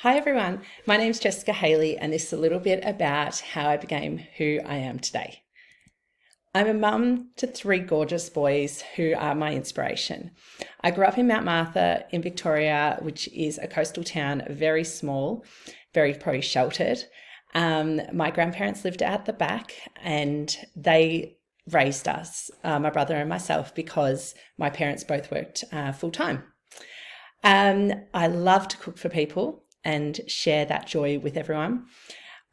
Hi everyone, my name's Jessica Haley and this is a little bit about how I became who I am today. I'm a mum to three gorgeous boys who are my inspiration. I grew up in Mount Martha in Victoria, which is a coastal town, very small, very probably sheltered. My grandparents lived out the back and they raised us, my brother and myself, because my parents both worked full time. I love to cook for people and share that joy with everyone.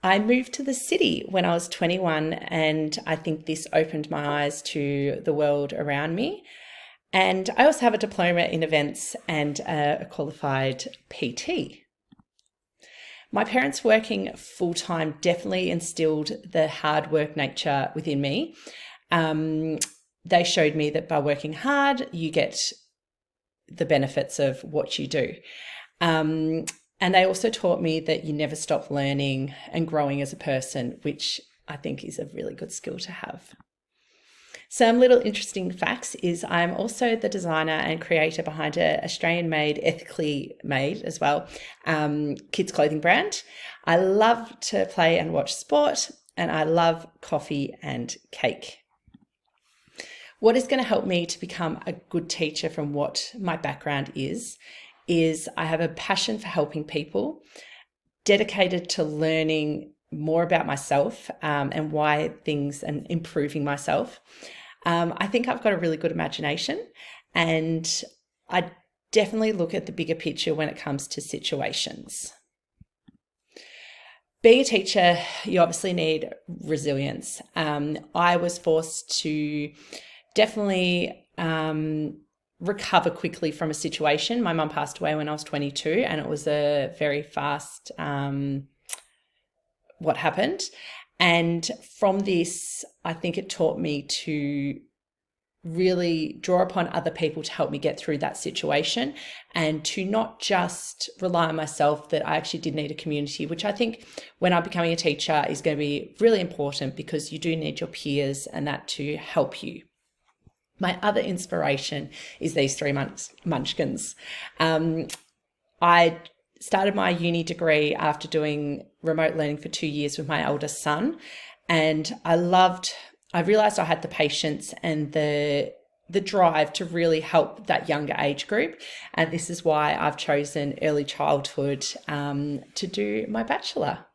I moved to the city when I was 21, and I think this opened my eyes to the world around me. And I also have a diploma in events and a qualified PT. My parents working full-time definitely instilled the hard work nature within me. They showed me that by working hard, you get the benefits of what you do. And they also taught me that you never stop learning and growing as a person, which I think is a really good skill to have. Some little interesting facts is I'm also the designer and creator behind an Australian-made, ethically made as well, kids clothing brand. I love to play and watch sport, and I love coffee and cake. What is going to help me to become a good teacher from what my background is I have a passion for helping people, dedicated to learning more about myself and why things and improving myself. I think I've got a really good imagination and I definitely look at the bigger picture when it comes to situations. Being a teacher, you obviously need resilience. I was forced to definitely recover quickly from a situation. My mum passed away when I was 22 and it was a very fast what happened. And from this, I think it taught me to really draw upon other people to help me get through that situation and to not just rely on myself, that I actually did need a community, which I think when I'm becoming a teacher is going to be really important because you do need your peers and that to help you. My other inspiration is these three munchkins. I started my uni degree after doing remote learning for 2 years with my eldest son, and I realized I had the patience and the drive to really help that younger age group. And this is why I've chosen early childhood to do my bachelor.